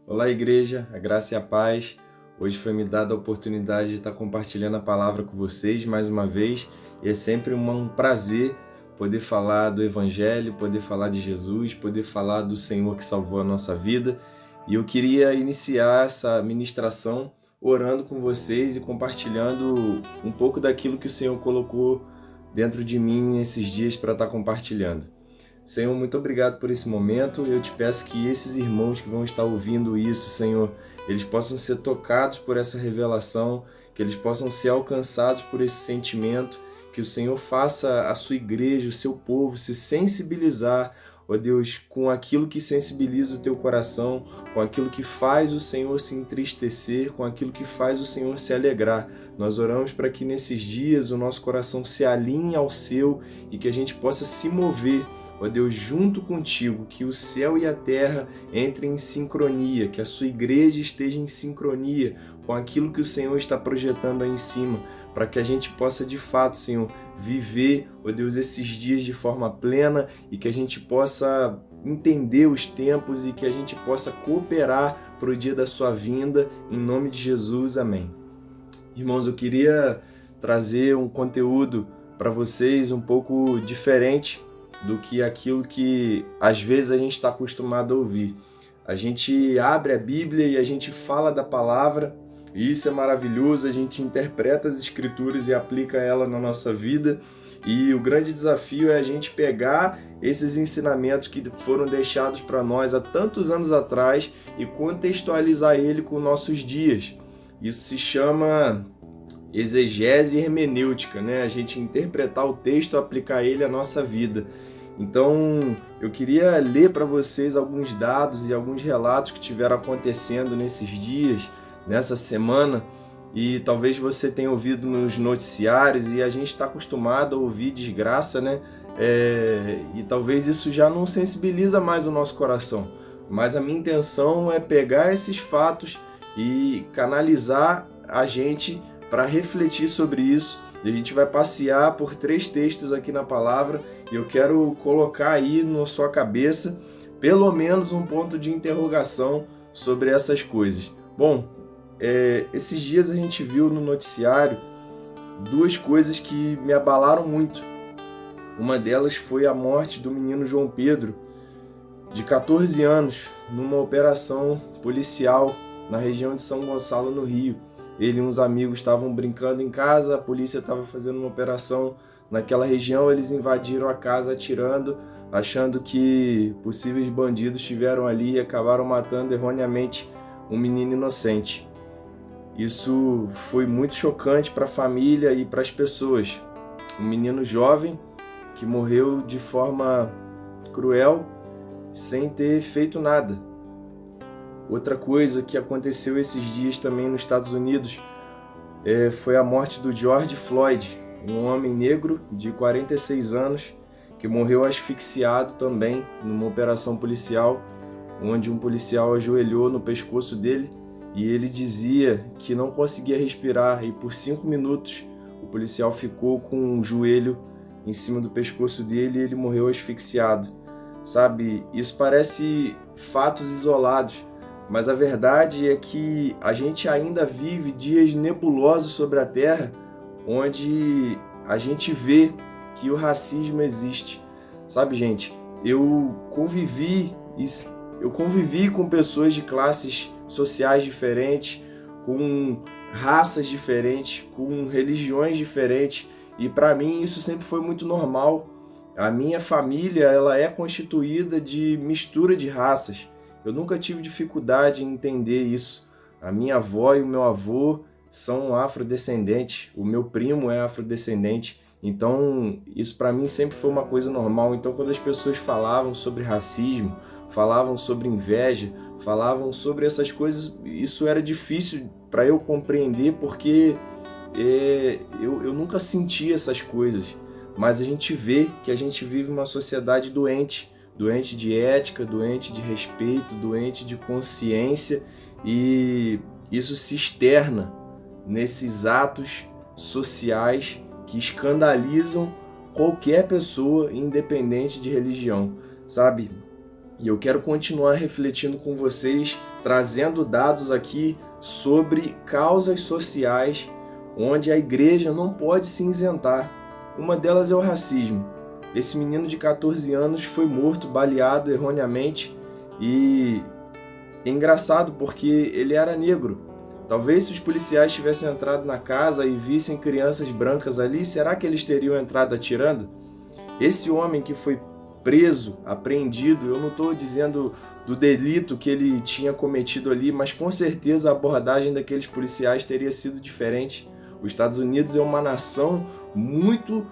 Olá, igreja, a graça e a paz. Hoje foi me dada a oportunidade de estar compartilhando a palavra com vocês mais uma vez. E é sempre um prazer poder falar do Evangelho, poder falar de Jesus, poder falar do Senhor que salvou a nossa vida. E eu queria iniciar essa ministração orando com vocês e compartilhando um pouco daquilo que o Senhor colocou dentro de mim nesses dias para estar compartilhando. Senhor, muito obrigado por esse momento. Eu te peço que esses irmãos que vão estar ouvindo isso, Senhor, eles possam ser tocados por essa revelação, que eles possam ser alcançados por esse sentimento, que o Senhor faça a sua igreja, o seu povo se sensibilizar, ó Deus, com aquilo que sensibiliza o teu coração, com aquilo que faz o Senhor se entristecer, com aquilo que faz o Senhor se alegrar. Nós oramos para que nesses dias o nosso coração se alinhe ao seu e que a gente possa se mover, ó Deus, junto contigo, que o céu e a terra entrem em sincronia, que a sua igreja esteja em sincronia com aquilo que o Senhor está projetando aí em cima, para que a gente possa de fato, Senhor, viver, ó Deus, esses dias de forma plena e que a gente possa entender os tempos e que a gente possa cooperar para o dia da sua vinda, em nome de Jesus, amém. Irmãos, eu queria trazer um conteúdo para vocês um pouco diferente do que aquilo que às vezes a gente está acostumado a ouvir. A gente abre a Bíblia e a gente fala da palavra, e isso é maravilhoso, a gente interpreta as escrituras e aplica ela na nossa vida, e o grande desafio é a gente pegar esses ensinamentos que foram deixados para nós há tantos anos atrás e contextualizar ele com nossos dias. Isso se chama exegese hermenêutica, né? A gente interpretar o texto e aplicar ele à nossa vida. Então, eu queria ler para vocês alguns dados e alguns relatos que tiveram acontecendo nesses dias, nessa semana, e talvez você tenha ouvido nos noticiários e a gente está acostumado a ouvir desgraça, né? E talvez isso já não sensibiliza mais o nosso coração, mas a minha intenção é pegar esses fatos e canalizar a gente para refletir sobre isso. E a gente vai passear por 3 textos aqui na palavra e eu quero colocar aí na sua cabeça pelo menos um ponto de interrogação sobre essas coisas. Bom, esses dias a gente viu no noticiário 2 coisas que me abalaram muito. Uma delas foi a morte do menino João Pedro, de 14 anos, numa operação policial na região de São Gonçalo, no Rio. Ele e uns amigos estavam brincando em casa, a polícia estava fazendo uma operação naquela região, eles invadiram a casa atirando, achando que possíveis bandidos estiveram ali e acabaram matando erroneamente um menino inocente. Isso foi muito chocante para a família e para as pessoas. Um menino jovem que morreu de forma cruel, sem ter feito nada. Outra coisa que aconteceu esses dias também nos Estados Unidos foi a morte do George Floyd, um homem negro de 46 anos que morreu asfixiado também numa operação policial, onde um policial ajoelhou no pescoço dele e ele dizia que não conseguia respirar, e por 5 minutos o policial ficou com o joelho em cima do pescoço dele e ele morreu asfixiado. Sabe, isso parece fatos isolados, mas a verdade é que a gente ainda vive dias nebulosos sobre a Terra, onde a gente vê que o racismo existe. Sabe, gente, eu convivi com pessoas de classes sociais diferentes, com raças diferentes, com religiões diferentes, e para mim isso sempre foi muito normal. A minha família, ela é constituída de mistura de raças. Eu nunca tive dificuldade em entender isso. A minha avó e o meu avô são afrodescendentes, o meu primo é afrodescendente, então isso para mim sempre foi uma coisa normal. Então quando as pessoas falavam sobre racismo, falavam sobre inveja, falavam sobre essas coisas, isso era difícil para eu compreender, porque eu nunca senti essas coisas. Mas a gente vê que a gente vive uma sociedade doente de ética, doente de respeito, doente de consciência, e isso se externa nesses atos sociais que escandalizam qualquer pessoa, independente de religião, sabe? E eu quero continuar refletindo com vocês, trazendo dados aqui sobre causas sociais onde a igreja não pode se isentar. Uma delas é o racismo. Esse menino de 14 anos foi morto, baleado erroneamente, e é engraçado porque ele era negro. Talvez se os policiais tivessem entrado na casa e vissem crianças brancas ali, será que eles teriam entrado atirando? Esse homem que foi preso, apreendido, eu não estou dizendo do delito que ele tinha cometido ali, mas com certeza a abordagem daqueles policiais teria sido diferente. Os Estados Unidos é uma nação muito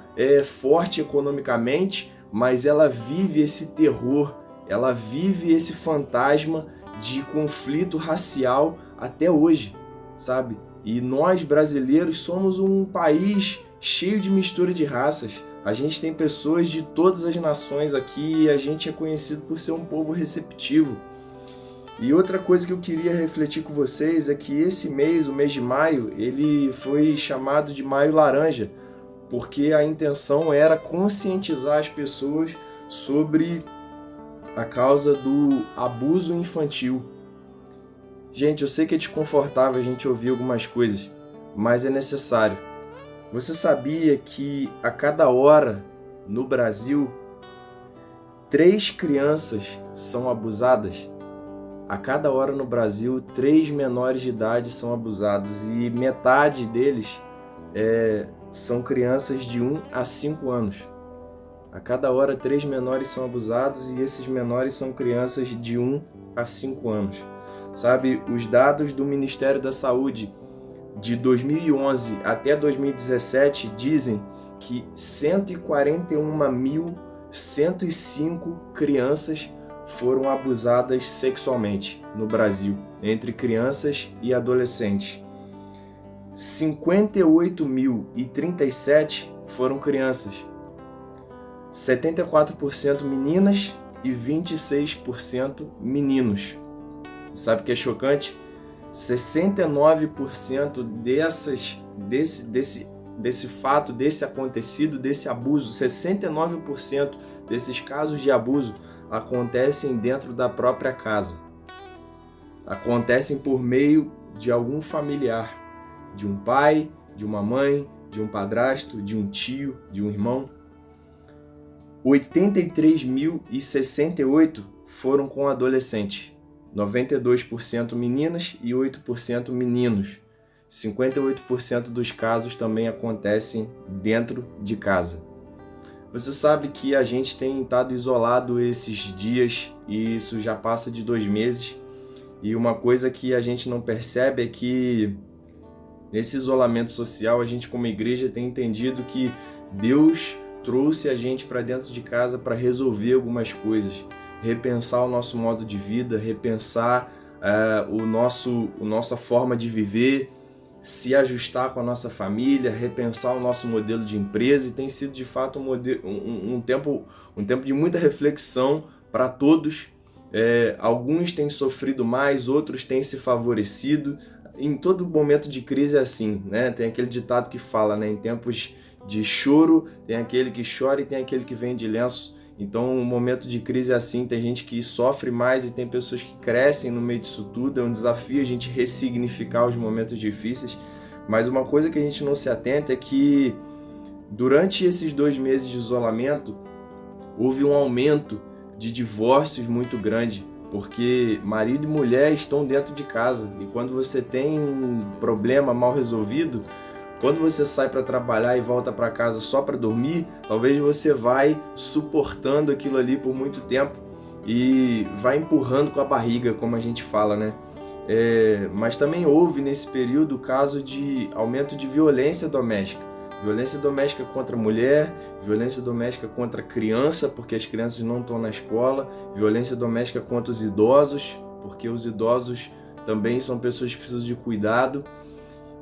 forte economicamente, mas ela vive esse terror, ela vive esse fantasma de conflito racial até hoje, sabe? E nós brasileiros somos um país cheio de mistura de raças. A gente tem pessoas de todas as nações aqui e a gente é conhecido por ser um povo receptivo. E outra coisa que eu queria refletir com vocês é que esse mês, o mês de maio, ele foi chamado de Maio Laranja, porque a intenção era conscientizar as pessoas sobre a causa do abuso infantil. Gente, eu sei que é desconfortável a gente ouvir algumas coisas, mas é necessário. Você sabia que a cada hora no Brasil, 3 crianças são abusadas? A cada hora no Brasil, 3 menores de idade são abusados e metade deles são crianças de 1 a 5 anos. A cada hora, 3 menores são abusados e esses menores são crianças de 1 a 5 anos. Sabe, os dados do Ministério da Saúde de 2011 até 2017 dizem que 141.105 crianças foram abusadas sexualmente no Brasil, entre crianças e adolescentes. 58.037 foram crianças, 74% meninas e 26% meninos. Sabe o que é chocante? 69% desse fato, desse acontecido, desse abuso, 69% desses casos de abuso acontecem dentro da própria casa. Acontecem por meio de algum familiar, de um pai, de uma mãe, de um padrasto, de um tio, de um irmão. 83.068 foram com adolescente. 92% meninas e 8% meninos. 58% dos casos também acontecem dentro de casa. Você sabe que a gente tem estado isolado esses dias e isso já passa de 2 meses. E uma coisa que a gente não percebe é que nesse isolamento social a gente como igreja tem entendido que Deus trouxe a gente para dentro de casa para resolver algumas coisas. Repensar o nosso modo de vida, repensar a nossa forma de viver, se ajustar com a nossa família, repensar o nosso modelo de empresa, e tem sido de fato um tempo de muita reflexão para todos. Alguns têm sofrido mais, outros têm se favorecido. Em todo momento de crise é assim, né? Tem aquele ditado que fala, né? Em tempos de choro, tem aquele que chora e tem aquele que vende lenço. Então, um momento de crise é assim, tem gente que sofre mais e tem pessoas que crescem no meio disso tudo. É um desafio a gente ressignificar os momentos difíceis. Mas uma coisa que a gente não se atenta é que durante esses 2 meses de isolamento, houve um aumento de divórcios muito grande, porque marido e mulher estão dentro de casa. E quando você tem um problema mal resolvido, quando você sai para trabalhar e volta para casa só para dormir, talvez você vai suportando aquilo ali por muito tempo e vai empurrando com a barriga, como a gente fala, né? Mas também houve nesse período o caso de aumento de violência doméstica. Violência doméstica contra a mulher, violência doméstica contra a criança, porque as crianças não estão na escola, violência doméstica contra os idosos, porque os idosos também são pessoas que precisam de cuidado.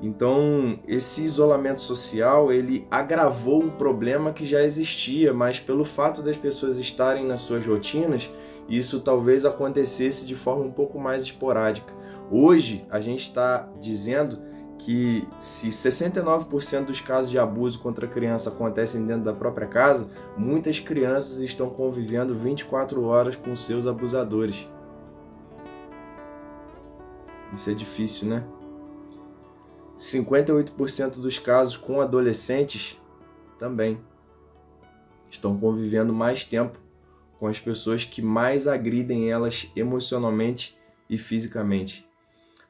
Então, esse isolamento social, ele agravou um problema que já existia, mas pelo fato das pessoas estarem nas suas rotinas, isso talvez acontecesse de forma um pouco mais esporádica. Hoje, a gente está dizendo que se 69% dos casos de abuso contra a criança acontecem dentro da própria casa, muitas crianças estão convivendo 24 horas com seus abusadores. Isso é difícil, né? 58% dos casos com adolescentes também estão convivendo mais tempo com as pessoas que mais agridem elas emocionalmente e fisicamente.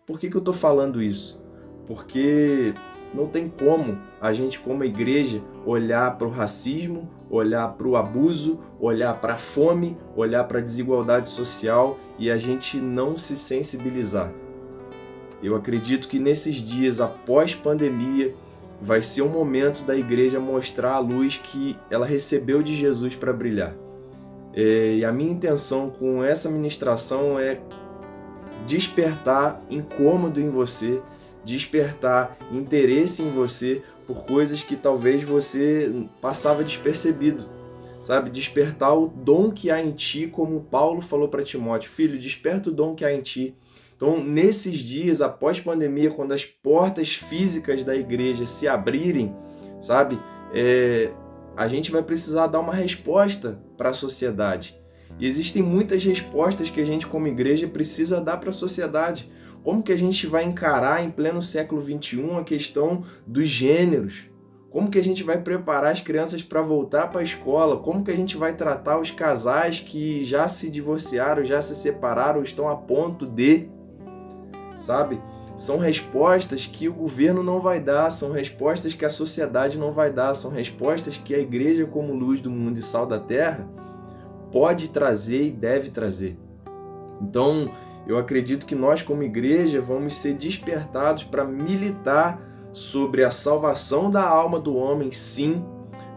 Por que eu estou falando isso? Porque não tem como a gente, como igreja, olhar para o racismo, olhar para o abuso, olhar para a fome, olhar para a desigualdade social e a gente não se sensibilizar. Eu acredito que nesses dias após pandemia vai ser um momento da igreja mostrar a luz que ela recebeu de Jesus para brilhar. E a minha intenção com essa ministração é despertar incômodo em você, despertar interesse em você por coisas que talvez você passava despercebido, sabe? Despertar o dom que há em ti, como Paulo falou para Timóteo: filho, desperta o dom que há em ti. Então, nesses dias, após pandemia, quando as portas físicas da igreja se abrirem, sabe? A gente vai precisar dar uma resposta para a sociedade. E existem muitas respostas que a gente, como igreja, precisa dar para a sociedade. Como que a gente vai encarar em pleno século XXI a questão dos gêneros? Como que a gente vai preparar as crianças para voltar para a escola? Como que a gente vai tratar os casais que já se divorciaram, já se separaram, estão a ponto de... Sabe? São respostas que o governo não vai dar, são respostas que a sociedade não vai dar, são respostas que a igreja, como luz do mundo e sal da terra, pode trazer e deve trazer. Então, eu acredito que nós, como igreja, vamos ser despertados para militar sobre a salvação da alma do homem, sim,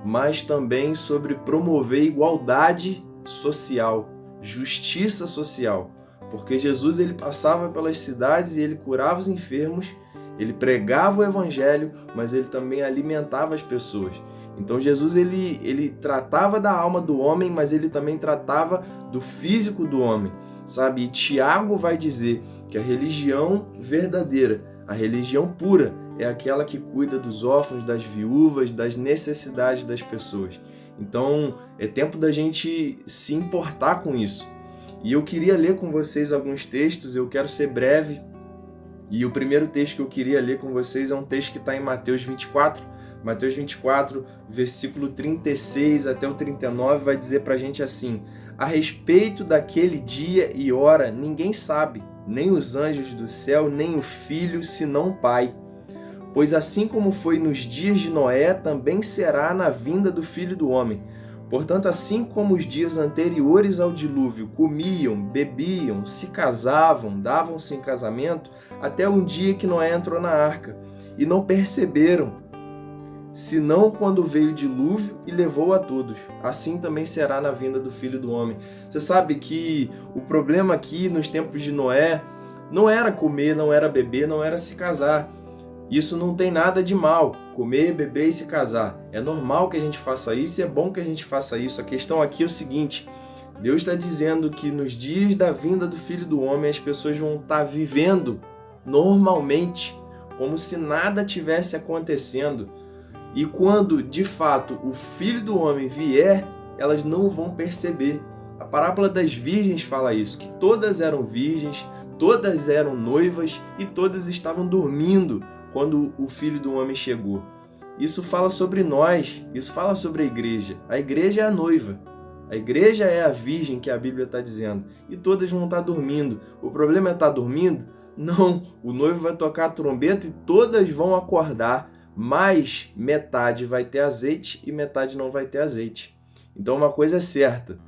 mas também sobre promover igualdade social, justiça social. Porque Jesus, ele passava pelas cidades e ele curava os enfermos, ele pregava o evangelho, mas ele também alimentava as pessoas. Então Jesus, ele tratava da alma do homem, mas ele também tratava do físico do homem, sabe? E Tiago vai dizer que a religião verdadeira, a religião pura, é aquela que cuida dos órfãos, das viúvas, das necessidades das pessoas. Então, é tempo da gente se importar com isso. E eu queria ler com vocês alguns textos, eu quero ser breve. E o primeiro texto que eu queria ler com vocês é um texto que está em Mateus 24. Mateus 24, versículo 36 até o 39, vai dizer para a gente assim: a respeito daquele dia e hora, ninguém sabe, nem os anjos do céu, nem o Filho, senão o Pai. Pois assim como foi nos dias de Noé, também será na vinda do Filho do Homem. Portanto, assim como os dias anteriores ao dilúvio comiam, bebiam, se casavam, davam-se em casamento, até um dia que Noé entrou na arca, e não perceberam, senão quando veio o dilúvio e levou a todos. Assim também será na vinda do Filho do Homem. Você sabe que o problema aqui nos tempos de Noé não era comer, não era beber, não era se casar. Isso não tem nada de mal, comer, beber e se casar. É normal que a gente faça isso e é bom que a gente faça isso. A questão aqui é o seguinte: Deus está dizendo que nos dias da vinda do Filho do Homem as pessoas vão estar vivendo normalmente, como se nada tivesse acontecendo. E quando, de fato, o Filho do Homem vier, elas não vão perceber. A parábola das virgens fala isso, que todas eram virgens, todas eram noivas e todas estavam dormindo quando o Filho do Homem chegou. Isso fala sobre nós, isso fala sobre a igreja. A igreja é a noiva, a igreja é a virgem que a Bíblia está dizendo. E todas vão estar dormindo. O problema é estar dormindo? Não, o noivo vai tocar a trombeta e todas vão acordar, mas metade vai ter azeite e metade não vai ter azeite. Então uma coisa é certa,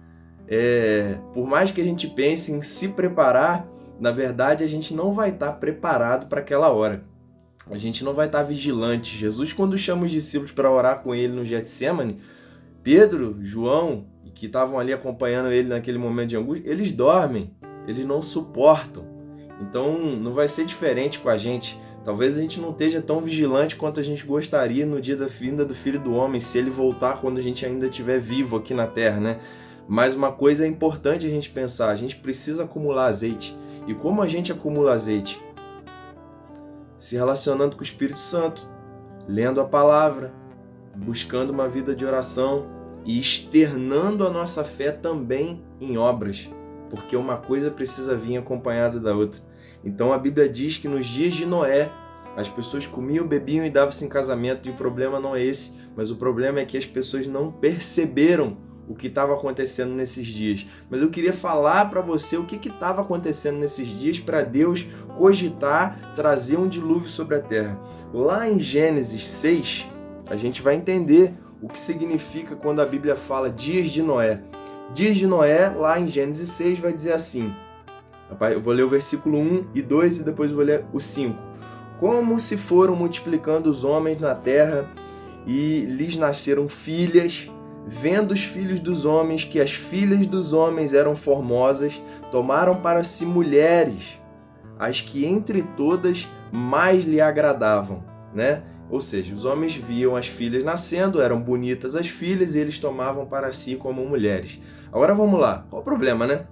por mais que a gente pense em se preparar, na verdade a gente não vai estar preparado para aquela hora. A gente não vai estar vigilante. Jesus, quando chama os discípulos para orar com ele no Getsemane, Pedro, João, que estavam ali acompanhando ele naquele momento de angústia, eles dormem, eles não suportam. Então não vai ser diferente com a gente. Talvez a gente não esteja tão vigilante quanto a gente gostaria no dia da vinda do Filho do Homem, se ele voltar quando a gente ainda estiver vivo aqui na Terra, né? Mas uma coisa é importante a gente pensar, a gente precisa acumular azeite. E como a gente acumula azeite? se relacionando com o Espírito Santo, lendo a palavra, buscando uma vida de oração e externando a nossa fé também em obras, porque uma coisa precisa vir acompanhada da outra. Então a Bíblia diz que nos dias de Noé, as pessoas comiam, bebiam e davam-se em casamento, e o problema não é esse, mas o problema é que as pessoas não perceberam o que estava acontecendo nesses dias. Mas eu queria falar para você o que estava acontecendo nesses dias para Deus cogitar, trazer um dilúvio sobre a terra. Lá em Gênesis 6, a gente vai entender o que significa quando a Bíblia fala dias de Noé. Dias de Noé, lá em Gênesis 6, vai dizer assim, eu vou ler o versículo 1 e 2 e depois eu vou ler o 5. Como se foram multiplicando os homens na terra e lhes nasceram filhas, vendo os filhos dos homens que as filhas dos homens eram formosas, tomaram para si mulheres, as que entre todas mais lhe agradavam, né? Ou seja, os homens viam as filhas nascendo, eram bonitas as filhas e eles tomavam para si como mulheres. Agora vamos lá, qual o problema, né?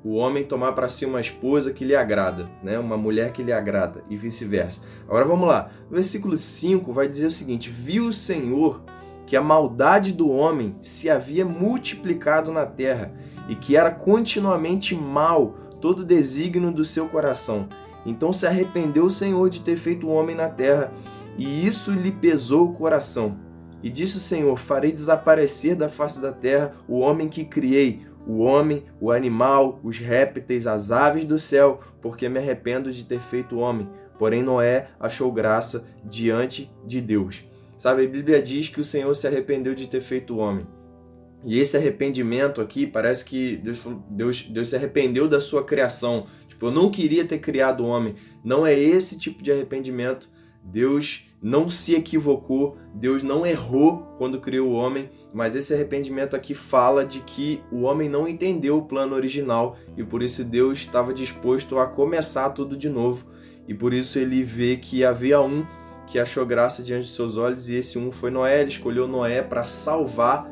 O homem tomar para si uma esposa que lhe agrada, né? Uma mulher que lhe agrada e vice-versa. Agora vamos lá, o versículo 5 vai dizer o seguinte: viu o Senhor que a maldade do homem se havia multiplicado na terra e que era continuamente mal todo o desígnio do seu coração. Então se arrependeu o Senhor de ter feito o homem na terra, e isso lhe pesou o coração. E disse o Senhor: farei desaparecer da face da terra o homem que criei, o homem, o animal, os répteis, as aves do céu, porque me arrependo de ter feito o homem. Porém Noé achou graça diante de Deus. Sabe, a Bíblia diz que o Senhor se arrependeu de ter feito o homem. E esse arrependimento aqui, parece que Deus se arrependeu da sua criação. Tipo, eu não queria ter criado o homem. Não é esse tipo de arrependimento. Deus não se equivocou, Deus não errou quando criou o homem, mas esse arrependimento aqui fala de que o homem não entendeu o plano original e por isso Deus estava disposto a começar tudo de novo. E por isso ele vê que havia um que achou graça diante de seus olhos, e esse um foi Noé. Ele escolheu Noé para salvar,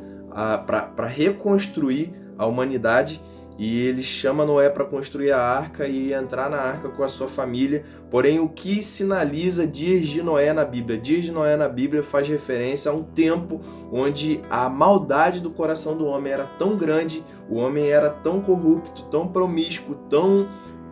para reconstruir a humanidade, e ele chama Noé para construir a arca e entrar na arca com a sua família. Porém, o que sinaliza dias de Noé na Bíblia? Dias de Noé na Bíblia faz referência a um tempo onde a maldade do coração do homem era tão grande, o homem era tão corrupto, tão promíscuo, tão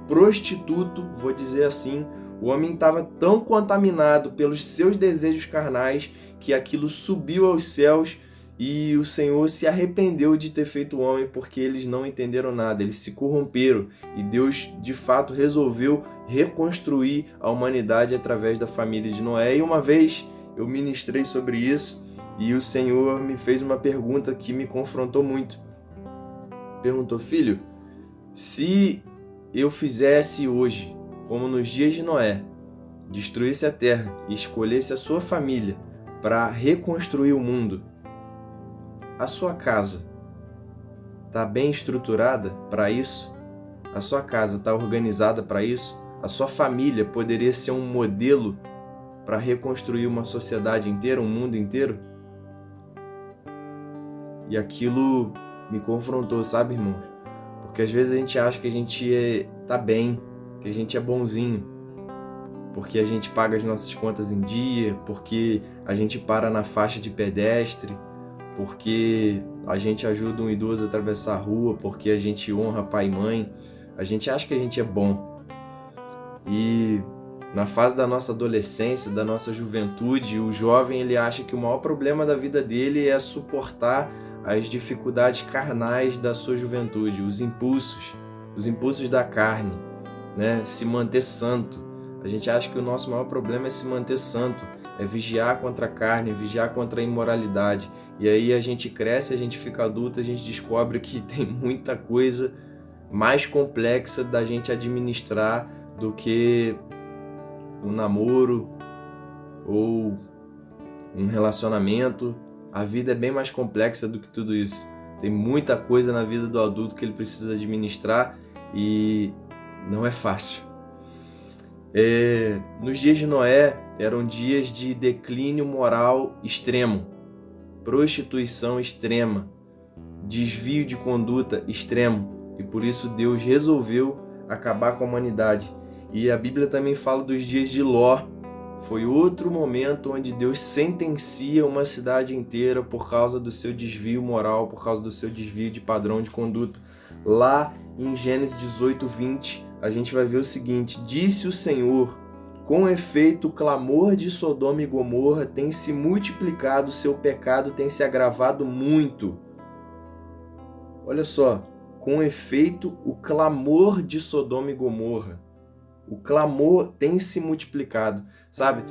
prostituto, vou dizer assim. O homem estava tão contaminado pelos seus desejos carnais que aquilo subiu aos céus, e o Senhor se arrependeu de ter feito o homem porque eles não entenderam nada, eles se corromperam, e Deus de fato resolveu reconstruir a humanidade através da família de Noé. E uma vez eu ministrei sobre isso e o Senhor me fez uma pergunta que me confrontou muito. Perguntou: filho, se eu fizesse hoje como nos dias de Noé, destruísse a terra e escolhesse a sua família para reconstruir o mundo, a sua casa está bem estruturada para isso? A sua casa está organizada para isso? A sua família poderia ser um modelo para reconstruir uma sociedade inteira, um mundo inteiro? E aquilo me confrontou, sabe, irmãos? Porque às vezes a gente acha que a gente tá bem, que a gente é bonzinho, porque a gente paga as nossas contas em dia, porque a gente para na faixa de pedestre, porque a gente ajuda um idoso a atravessar a rua, porque a gente honra pai e mãe. A gente acha que a gente é bom. E na fase da nossa adolescência, da nossa juventude, o jovem ele acha que o maior problema da vida dele é suportar as dificuldades carnais da sua juventude, os impulsos da carne, né? Se manter santo. A gente acha que o nosso maior problema é se manter santo, é vigiar contra a carne, vigiar contra a imoralidade. E aí a gente cresce, a gente fica adulto, a gente descobre que tem muita coisa mais complexa da gente administrar do que um namoro ou um relacionamento. A vida é bem mais complexa do que tudo isso. Tem muita coisa na vida do adulto que ele precisa administrar e não é fácil. Nos dias de Noé eram dias de declínio moral extremo, prostituição extrema, desvio de conduta extremo, e por isso Deus resolveu acabar com a humanidade. E a Bíblia também fala dos dias de Ló, Foi outro momento onde Deus sentencia uma cidade inteira por causa do seu desvio moral, por causa do seu desvio de padrão de conduta. Lá em Gênesis 18, 20, a gente vai ver o seguinte: disse o Senhor, com efeito o clamor de Sodoma e Gomorra tem se multiplicado, seu pecado tem se agravado muito. Olha só, com efeito o clamor de Sodoma e Gomorra. O clamor tem se multiplicado, sabe?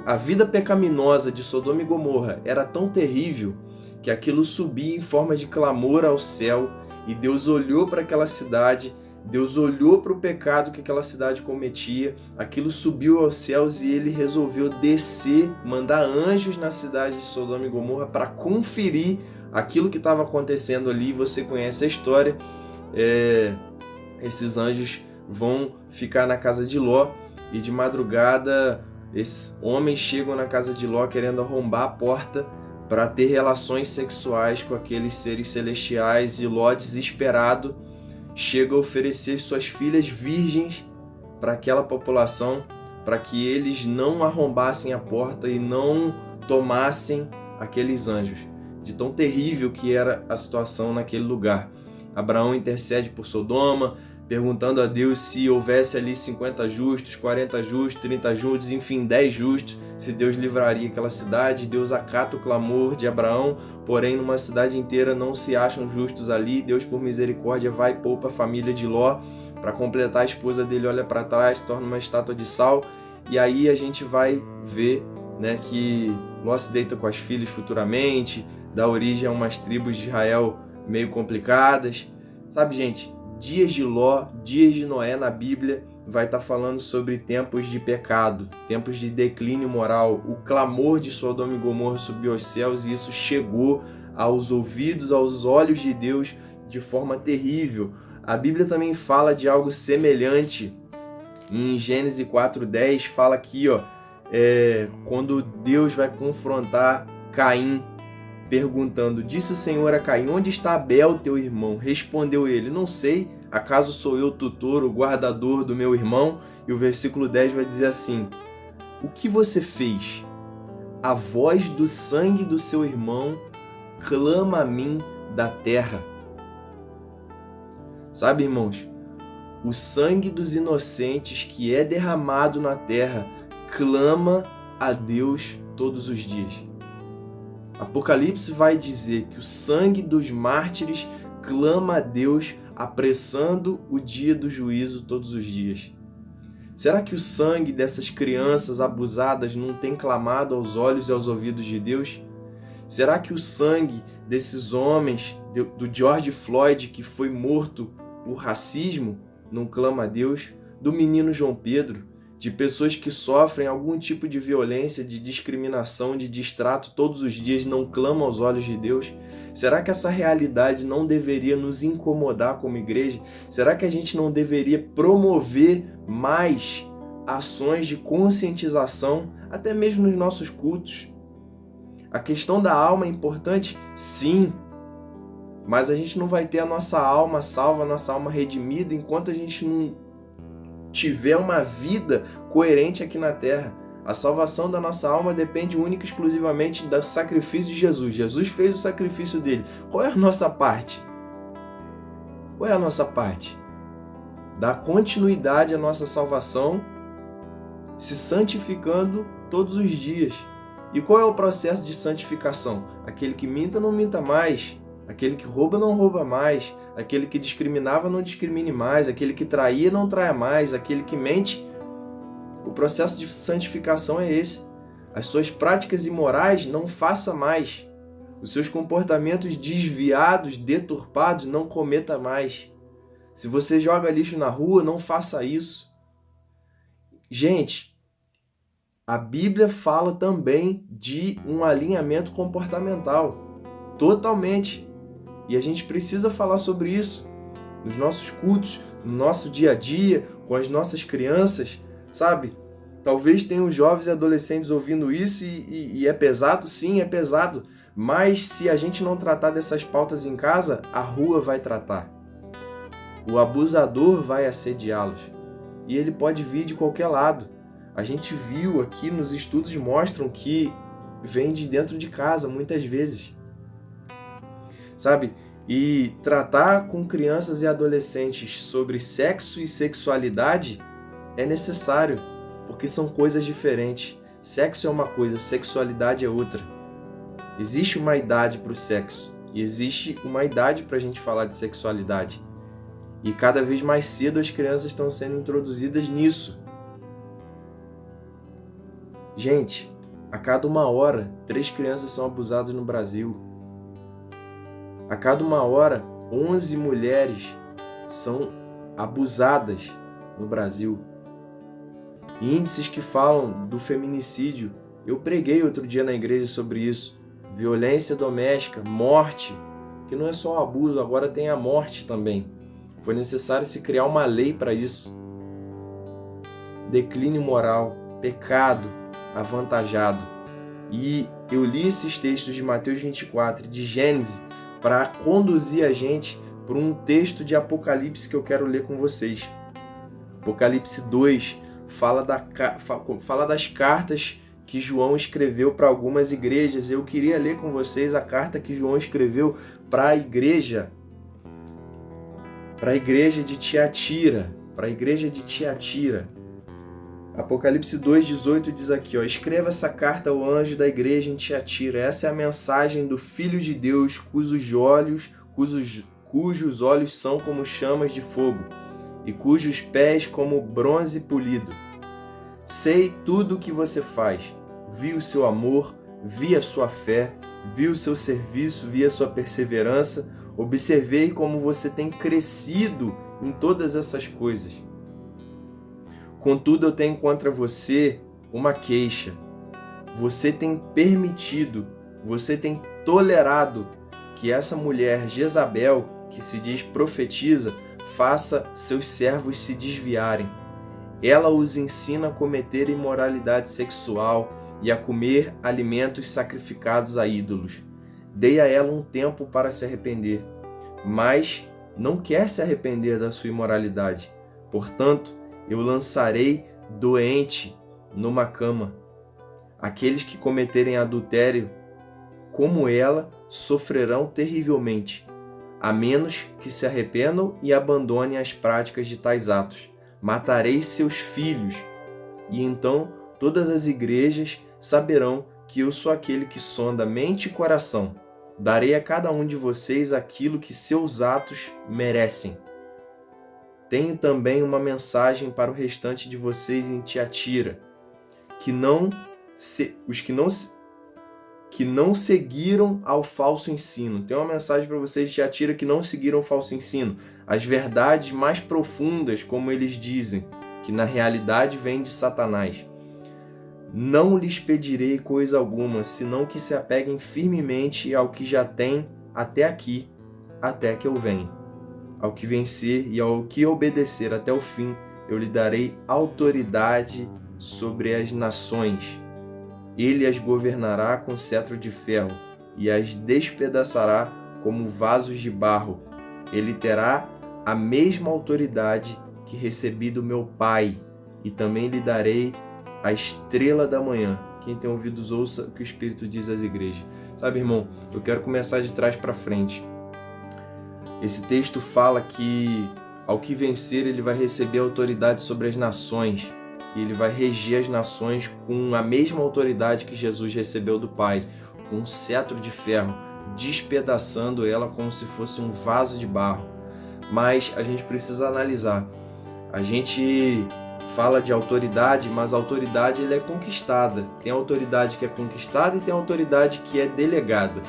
A vida pecaminosa de Sodoma e Gomorra era tão terrível que aquilo subia em forma de clamor ao céu, e Deus olhou para aquela cidade, Deus olhou para o pecado que aquela cidade cometia, aquilo subiu aos céus e ele resolveu descer, mandar anjos na cidade de Sodoma e Gomorra para conferir aquilo que estava acontecendo ali. Você conhece a história, esses anjos vão ficar na casa de Ló, e de madrugada esses homens chegam na casa de Ló querendo arrombar a porta para ter relações sexuais com aqueles seres celestiais, e Ló, desesperado, chega a oferecer suas filhas virgens para aquela população, para que eles não arrombassem a porta e não tomassem aqueles anjos, de tão terrível que era a situação naquele lugar. Abraão intercede por Sodoma, perguntando a Deus se houvesse ali 50 justos, 40 justos, 30 justos, enfim, 10 justos, se Deus livraria aquela cidade. Deus acata o clamor de Abraão, porém numa cidade inteira não se acham justos ali. Deus, por misericórdia, vai e poupa a família de Ló. Para completar, a esposa dele olha para trás, torna uma estátua de sal, e aí a gente vai ver, né, que Ló se deita com as filhas futuramente, dá origem a umas tribos de Israel meio complicadas. Sabe, gente, dias de Ló, dias de Noé na Bíblia vai estar falando sobre tempos de pecado, tempos de declínio moral. O clamor de Sodoma e Gomorra subiu aos céus, e isso chegou aos ouvidos, aos olhos de Deus de forma terrível. A Bíblia também fala de algo semelhante. Em Gênesis 4:10 fala aqui, quando Deus vai confrontar Caim, perguntando: disse o Senhor a Caim, onde está Abel, teu irmão? Respondeu ele: não sei, acaso sou eu o tutor, o guardador do meu irmão? E o versículo 10 vai dizer assim: o que você fez? A voz do sangue do seu irmão clama a mim da terra. Sabe, irmãos, o sangue dos inocentes que é derramado na terra clama a Deus todos os dias. Apocalipse vai dizer que o sangue dos mártires clama a Deus, apressando o dia do juízo todos os dias. Será que o sangue dessas crianças abusadas não tem clamado aos olhos e aos ouvidos de Deus? Será que o sangue desses homens, do George Floyd, que foi morto por racismo, não clama a Deus? Do menino João Pedro? De pessoas que sofrem algum tipo de violência, de discriminação, de distrato todos os dias, não clamam aos olhos de Deus? Será que essa realidade não deveria nos incomodar como igreja? Será que a gente não deveria promover mais ações de conscientização, até mesmo nos nossos cultos? A questão da alma é importante? Sim, mas a gente não vai ter a nossa alma salva, a nossa alma redimida, enquanto a gente não tiver uma vida coerente aqui na terra. A salvação da nossa alma depende única e exclusivamente do sacrifício de Jesus. Jesus fez o sacrifício dele. Qual é a nossa parte? Qual é a nossa parte? Dar continuidade à nossa salvação, se santificando todos os dias. E qual é o processo de santificação? Aquele que minta, não minta mais. Aquele que rouba, não rouba mais. Aquele que discriminava, não discrimine mais. Aquele que traía, não traia mais. Aquele que mente. O processo de santificação é esse. As suas práticas imorais, não faça mais. Os seus comportamentos desviados, deturpados, não cometa mais. Se você joga lixo na rua, não faça isso. Gente, a Bíblia fala também de um alinhamento comportamental. Totalmente. E a gente precisa falar sobre isso nos nossos cultos, no nosso dia a dia, com as nossas crianças, sabe? Talvez tenham jovens e adolescentes ouvindo isso e é pesado? Sim, é pesado. Mas se a gente não tratar dessas pautas em casa, a rua vai tratar. O abusador vai assediá-los. E ele pode vir de qualquer lado. A gente viu aqui nos estudos mostram que vem de dentro de casa, muitas vezes. Sabe? E tratar com crianças e adolescentes sobre sexo e sexualidade é necessário, porque são coisas diferentes. Sexo é uma coisa, sexualidade é outra. Existe uma idade para o sexo e existe uma idade para a gente falar de sexualidade. E cada vez mais cedo as crianças estão sendo introduzidas nisso. Gente, a cada 1 hora, 3 crianças são abusadas no Brasil. A cada 1 hora, 11 mulheres são abusadas no Brasil. Índices que falam do feminicídio. Eu preguei outro dia na igreja sobre isso. Violência doméstica, morte, que não é só o abuso, agora tem a morte também. Foi necessário se criar uma lei para isso. Declínio moral, pecado avantajado. E eu li esses textos de Mateus 24 e de Gênesis para conduzir a gente para um texto de Apocalipse que eu quero ler com vocês. Apocalipse 2 fala das cartas que João escreveu para algumas igrejas. Eu queria ler com vocês a carta que João escreveu para a igreja de Tiatira, Apocalipse 2:18 diz aqui, escreva essa carta ao anjo da igreja em Tiatira. Essa é a mensagem do Filho de Deus, cujos olhos são como chamas de fogo e cujos pés como bronze polido. Sei tudo o que você faz. Vi o seu amor, vi a sua fé, vi o seu serviço, vi a sua perseverança. Observei como você tem crescido em todas essas coisas. Contudo, eu tenho contra você uma queixa. Você tem permitido, você tem tolerado que essa mulher Jezabel, que se diz profetiza, faça seus servos se desviarem. Ela os ensina a cometer imoralidade sexual e a comer alimentos sacrificados a ídolos. Dei a ela um tempo para se arrepender, mas não quer se arrepender da sua imoralidade. Portanto, eu lançarei doente numa cama. Aqueles que cometerem adultério, como ela, sofrerão terrivelmente, a menos que se arrependam e abandonem as práticas de tais atos. Matarei seus filhos, e então todas as igrejas saberão que eu sou aquele que sonda mente e coração. Darei a cada um de vocês aquilo que seus atos merecem. Tenho também uma mensagem para o restante de vocês em Tiatira, os que não seguiram ao falso ensino. Tem uma mensagem para vocês de Tiatira que não seguiram o falso ensino. As verdades mais profundas, como eles dizem, que na realidade vêm de Satanás. Não lhes pedirei coisa alguma, senão que se apeguem firmemente ao que já têm até aqui, até que eu venha. Ao que vencer e ao que obedecer até o fim, eu lhe darei autoridade sobre as nações. Ele as governará com cetro de ferro e as despedaçará como vasos de barro. Ele terá a mesma autoridade que recebi do meu Pai, e também lhe darei a estrela da manhã. Quem tem ouvidos ouça o que o Espírito diz às igrejas. Sabe, irmão, eu quero começar de trás para frente. Esse texto fala que ao que vencer ele vai receber autoridade sobre as nações e ele vai reger as nações com a mesma autoridade que Jesus recebeu do Pai, com um cetro de ferro, despedaçando ela como se fosse um vaso de barro. Mas a gente precisa analisar. A gente fala de autoridade, mas a autoridade ela é conquistada. Tem autoridade que é conquistada e tem autoridade que é delegada.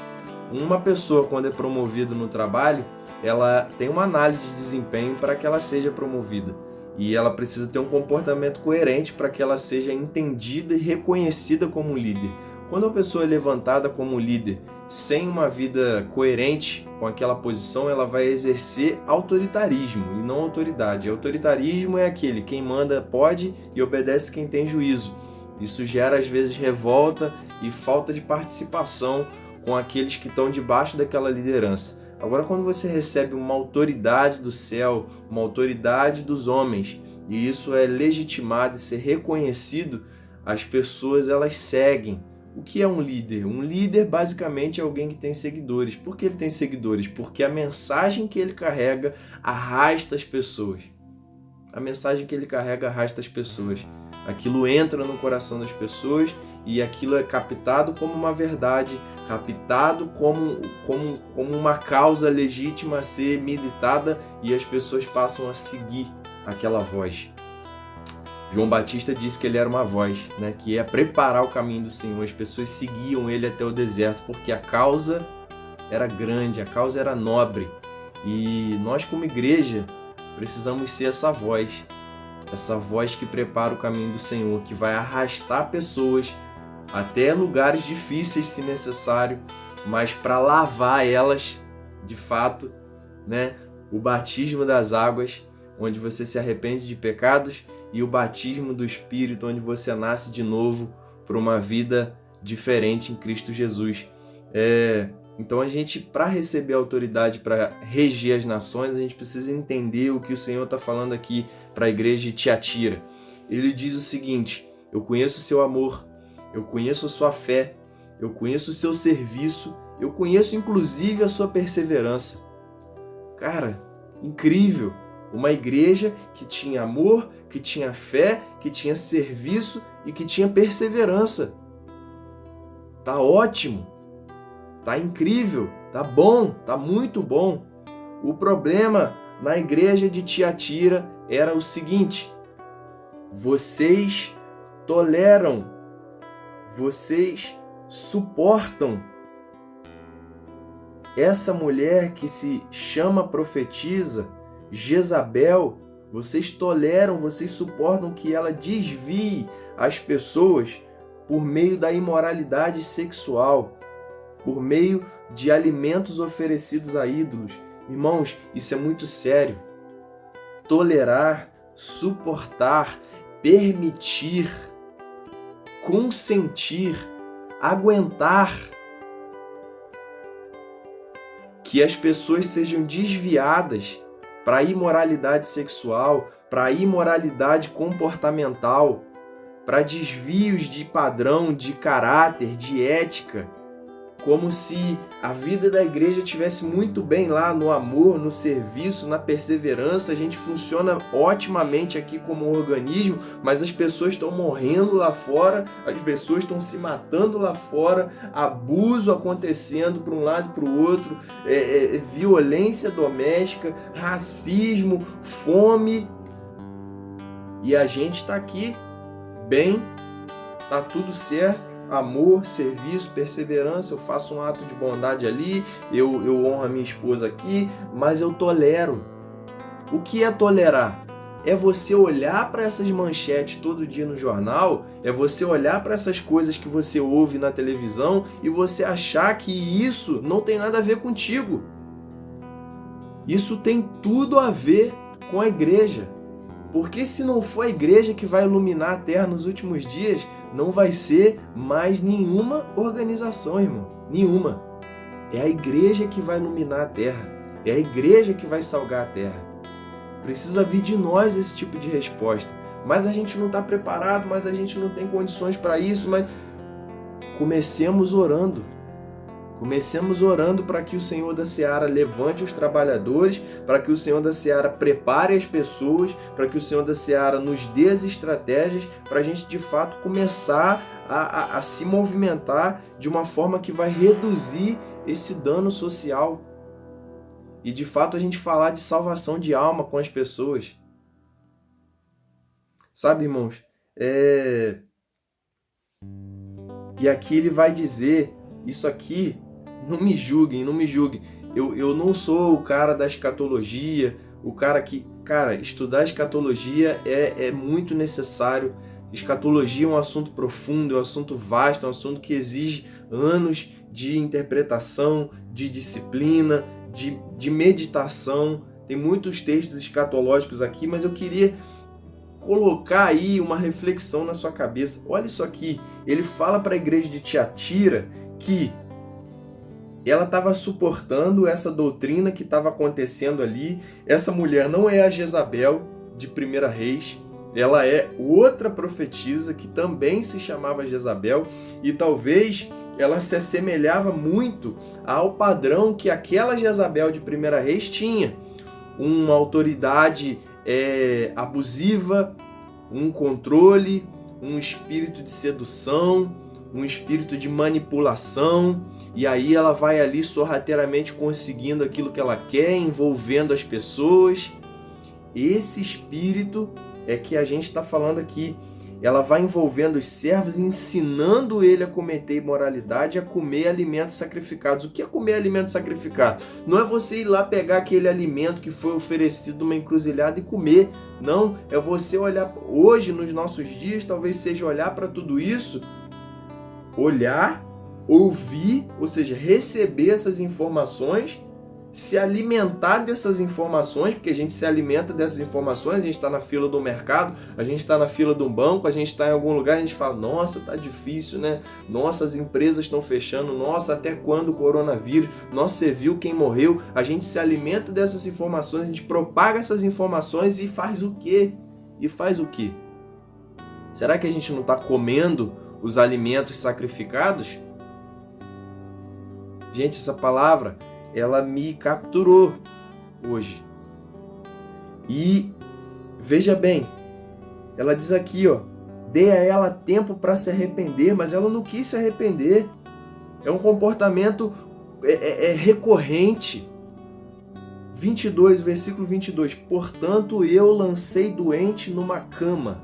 Uma pessoa, quando é promovida no trabalho, ela tem uma análise de desempenho para que ela seja promovida. E ela precisa ter um comportamento coerente para que ela seja entendida e reconhecida como líder. Quando a pessoa é levantada como líder sem uma vida coerente com aquela posição, ela vai exercer autoritarismo e não autoridade. Autoritarismo é aquele, quem manda pode e obedece quem tem juízo. Isso gera às vezes revolta e falta de participação com aqueles que estão debaixo daquela liderança. Agora, quando você recebe uma autoridade do céu, uma autoridade dos homens, e isso é legitimado e ser reconhecido, as pessoas elas seguem. O que é um líder? Um líder basicamente é alguém que tem seguidores. Por que ele tem seguidores? Porque a mensagem que ele carrega arrasta as pessoas. A mensagem que ele carrega arrasta as pessoas. Aquilo entra no coração das pessoas e aquilo é captado como uma verdade, captado como uma causa legítima a ser militada, e as pessoas passam a seguir aquela voz. João Batista disse que ele era uma voz, né, que ia preparar o caminho do Senhor. As pessoas seguiam ele até o deserto porque a causa era grande, a causa era nobre. E nós, como igreja, precisamos ser essa voz que prepara o caminho do Senhor, que vai arrastar pessoas até lugares difíceis, se necessário, mas para lavar elas, de fato, né? O batismo das águas, onde você se arrepende de pecados, e o batismo do Espírito, onde você nasce de novo para uma vida diferente em Cristo Jesus. Então a gente, para receber autoridade, para reger as nações, a gente precisa entender o que o Senhor está falando aqui para a igreja de Tiatira. Ele diz o seguinte: eu conheço o seu amor, eu conheço a sua fé, eu conheço o seu serviço, eu conheço inclusive a sua perseverança. Cara, incrível! Uma igreja que tinha amor, que tinha fé, que tinha serviço e que tinha perseverança. Tá ótimo, tá incrível, tá bom, tá muito bom. O problema na igreja de Tiatira era o seguinte: vocês toleram, vocês suportam essa mulher que se chama profetisa, Jezabel. Vocês toleram, vocês suportam que ela desvie as pessoas por meio da imoralidade sexual, por meio de alimentos oferecidos a ídolos. Irmãos, isso é muito sério. Tolerar, suportar, permitir, consentir, aguentar que as pessoas sejam desviadas para a imoralidade sexual, para a imoralidade comportamental, para desvios de padrão, de caráter, de ética, como se a vida da igreja estivesse muito bem lá no amor, no serviço, na perseverança. A gente funciona otimamente aqui como organismo, mas as pessoas estão morrendo lá fora, as pessoas estão se matando lá fora, abuso acontecendo para um lado e para o outro, violência doméstica, racismo, fome. E a gente está aqui bem, tá tudo certo. Amor, serviço, perseverança, eu faço um ato de bondade ali, eu honro a minha esposa aqui, mas eu tolero. O que é tolerar? É você olhar para essas manchetes todo dia no jornal, é você olhar para essas coisas que você ouve na televisão e você achar que isso não tem nada a ver contigo. Isso tem tudo a ver com a igreja. Porque se não for a igreja que vai iluminar a terra nos últimos dias, não vai ser mais nenhuma organização, irmão. Nenhuma. É a igreja que vai iluminar a terra. É a igreja que vai salgar a terra. Precisa vir de nós esse tipo de resposta. Mas a gente não está preparado, mas a gente não tem condições para isso. Mas comecemos orando. Comecemos orando para que o Senhor da Seara levante os trabalhadores, para que o Senhor da Seara prepare as pessoas, para que o Senhor da Seara nos dê as estratégias para a gente de fato começar a se movimentar de uma forma que vai reduzir esse dano social e de fato a gente falar de salvação de alma com as pessoas. Sabe, irmãos? E aqui ele vai dizer, isso aqui, não me julguem, não me julguem. Eu não sou o cara da escatologia, o cara que... Cara, estudar escatologia é muito necessário. Escatologia é um assunto profundo, é um assunto vasto, é um assunto que exige anos de interpretação, de disciplina, de meditação. Tem muitos textos escatológicos aqui, mas eu queria colocar aí uma reflexão na sua cabeça. Olha isso aqui, ele fala para a igreja de Tiatira que ela estava suportando essa doutrina que estava acontecendo ali. Essa mulher não é a Jezabel, de 1 Reis. Ela é outra profetisa que também se chamava Jezabel e talvez ela se assemelhava muito ao padrão que aquela Jezabel de 1 Reis tinha. Uma autoridade abusiva, um controle, um espírito de sedução, um espírito de manipulação, e aí ela vai ali sorrateiramente conseguindo aquilo que ela quer, envolvendo as pessoas. Esse espírito é que a gente está falando aqui. Ela vai envolvendo os servos, ensinando ele a cometer imoralidade, a comer alimentos sacrificados. O que é comer alimento sacrificado? Não é você ir lá pegar aquele alimento que foi oferecido numa encruzilhada e comer. Não, é você olhar, hoje nos nossos dias, talvez seja olhar para tudo isso, olhar, ouvir, ou seja, receber essas informações, se alimentar dessas informações, porque a gente se alimenta dessas informações, a gente está na fila do mercado, a gente está na fila de um banco, a gente está em algum lugar, a gente fala, nossa, tá difícil, né? Nossa, as empresas estão fechando, nossa, até quando o coronavírus? Nossa, você viu quem morreu? A gente se alimenta dessas informações, a gente propaga essas informações e faz o quê? E faz o quê? Será que a gente não está comendo os alimentos sacrificados? Gente, essa palavra, ela me capturou hoje. E veja bem, ela diz aqui, ó, dê a ela tempo para se arrepender, mas ela não quis se arrepender. É um comportamento recorrente. 22, versículo 22. Portanto, eu lancei doente numa cama.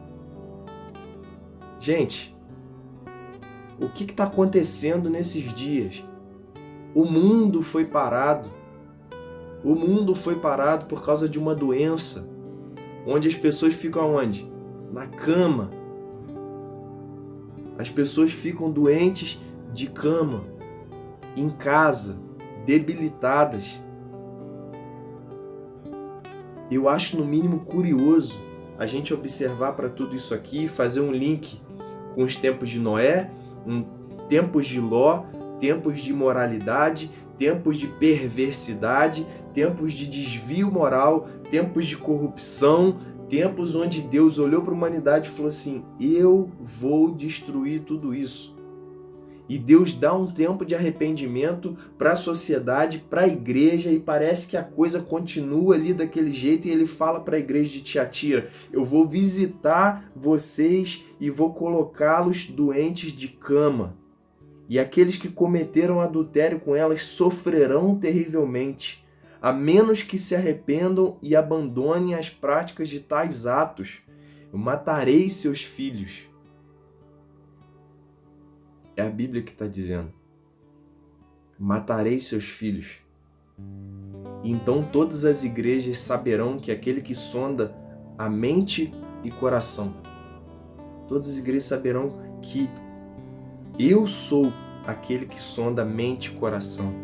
Gente, o que está acontecendo nesses dias? O mundo foi parado. O mundo foi parado por causa de uma doença. Onde as pessoas ficam onde? Na cama. As pessoas ficam doentes de cama, em casa, debilitadas. Eu acho no mínimo curioso a gente observar para tudo isso aqui, fazer um link com os tempos de Noé, tempos de Ló, tempos de imoralidade, tempos de perversidade, tempos de desvio moral, tempos de corrupção, tempos onde Deus olhou para a humanidade e falou assim, eu vou destruir tudo isso. E Deus dá um tempo de arrependimento para a sociedade, para a igreja, e parece que a coisa continua ali daquele jeito, e ele fala para a igreja de Tiatira, eu vou visitar vocês e vou colocá-los doentes de cama. E aqueles que cometeram adultério com elas sofrerão terrivelmente, a menos que se arrependam e abandonem as práticas de tais atos. Eu matarei seus filhos. É a Bíblia que está dizendo. Matarei seus filhos. Então todas as igrejas saberão que aquele que sonda a mente e coração, todas as igrejas saberão que eu sou aquele que sonda a mente e coração,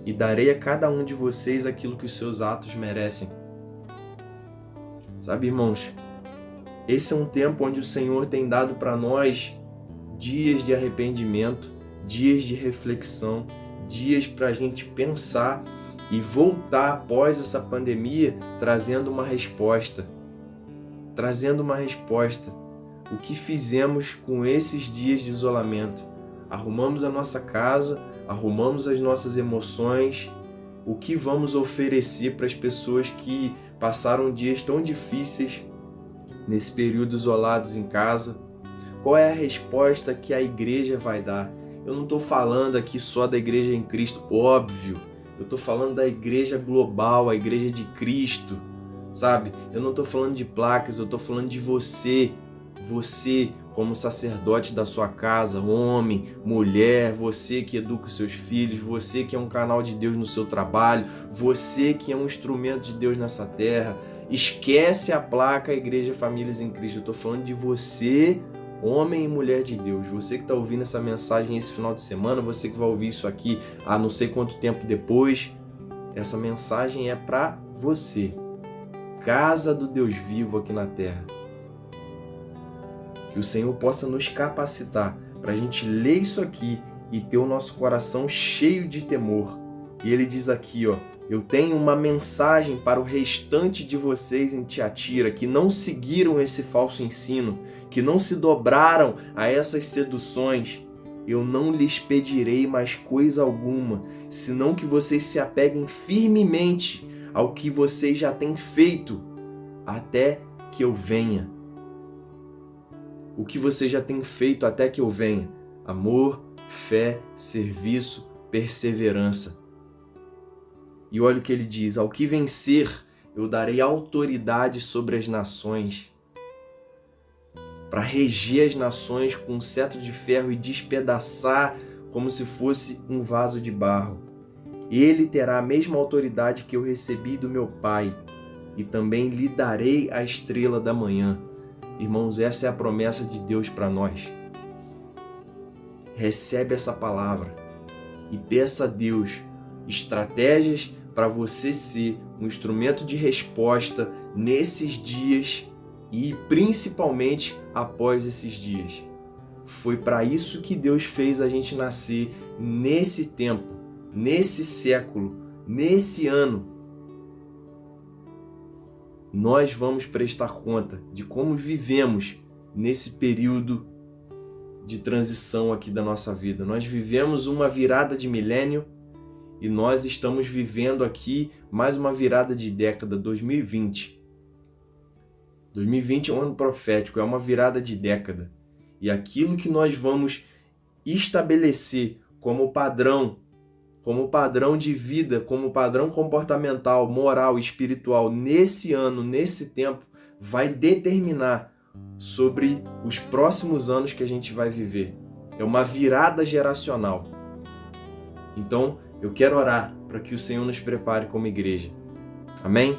e darei a cada um de vocês aquilo que os seus atos merecem. Sabe, irmãos, esse é um tempo onde o Senhor tem dado para nós dias de arrependimento, dias de reflexão, dias para a gente pensar e voltar após essa pandemia trazendo uma resposta. O que fizemos com esses dias de isolamento? Arrumamos a nossa casa, arrumamos as nossas emoções, o que vamos oferecer para as pessoas que passaram dias tão difíceis nesse período isolados em casa? Qual é a resposta que a igreja vai dar? Eu não estou falando aqui só da igreja em Cristo, óbvio. Eu estou falando da igreja global, a igreja de Cristo, sabe? Eu não estou falando de placas, eu estou falando de você. Você, como sacerdote da sua casa, homem, mulher, você que educa os seus filhos, você que é um canal de Deus no seu trabalho, você que é um instrumento de Deus nessa terra. Esquece a placa Igreja Famílias em Cristo. Eu estou falando de você, homem e mulher de Deus, você que está ouvindo essa mensagem esse final de semana, você que vai ouvir isso aqui há não sei quanto tempo depois, essa mensagem é para você, casa do Deus vivo aqui na terra. Que o Senhor possa nos capacitar para a gente ler isso aqui e ter o nosso coração cheio de temor, E ele diz aqui, ó, eu tenho uma mensagem para o restante de vocês em Tiatira, que não seguiram esse falso ensino, que não se dobraram a essas seduções. Eu não lhes pedirei mais coisa alguma, senão que vocês se apeguem firmemente ao que vocês já têm feito, até que eu venha. O que você já tem feito até que eu venha? Amor, fé, serviço, perseverança. E olha o que ele diz: ao que vencer, eu darei autoridade sobre as nações, para reger as nações com um cetro de ferro e despedaçar como se fosse um vaso de barro. Ele terá a mesma autoridade que eu recebi do meu Pai, e também lhe darei a estrela da manhã. Irmãos, essa é a promessa de Deus para nós. Recebe essa palavra e peça a Deus estratégias para você ser um instrumento de resposta nesses dias e principalmente após esses dias. Foi para isso que Deus fez a gente nascer nesse tempo, nesse século, nesse ano. Nós vamos prestar conta de como vivemos nesse período de transição aqui da nossa vida. Nós vivemos uma virada de milênio e nós estamos vivendo aqui mais uma virada de década, 2020. 2020 é um ano profético, é uma virada de década. E aquilo que nós vamos estabelecer como padrão de vida, como padrão comportamental, moral, espiritual nesse ano, nesse tempo, vai determinar sobre os próximos anos que a gente vai viver. É uma virada geracional. Então, eu quero orar para que o Senhor nos prepare como igreja. Amém?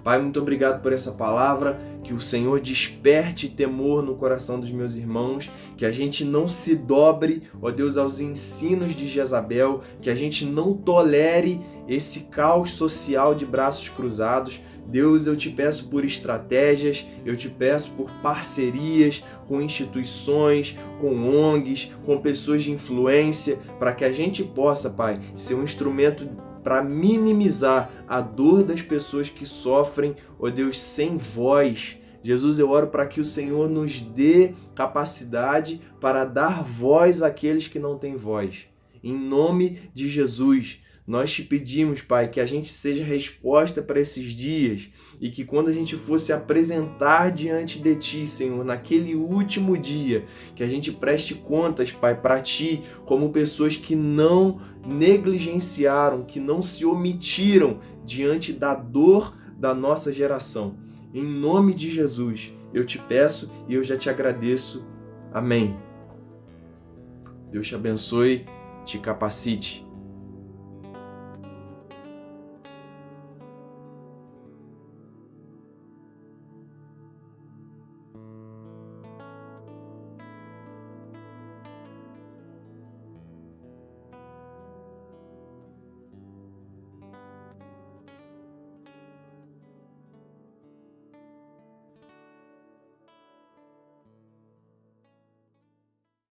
Pai, muito obrigado por essa palavra, que o Senhor desperte temor no coração dos meus irmãos, que a gente não se dobre, ó Deus, aos ensinos de Jezabel, que a gente não tolere esse caos social de braços cruzados. Deus, eu te peço por estratégias, eu te peço por parcerias com instituições, com ONGs, com pessoas de influência, para que a gente possa, Pai, ser um instrumento para minimizar a dor das pessoas que sofrem, ó Deus, sem voz. Jesus, eu oro para que o Senhor nos dê capacidade para dar voz àqueles que não têm voz. Em nome de Jesus, nós te pedimos, Pai, que a gente seja resposta para esses dias e que quando a gente fosse apresentar diante de Ti, Senhor, naquele último dia, que a gente preste contas, Pai, para Ti, como pessoas que não negligenciaram, que não se omitiram diante da dor da nossa geração. Em nome de Jesus, eu te peço e eu já te agradeço. Amém. Deus te abençoe, te capacite.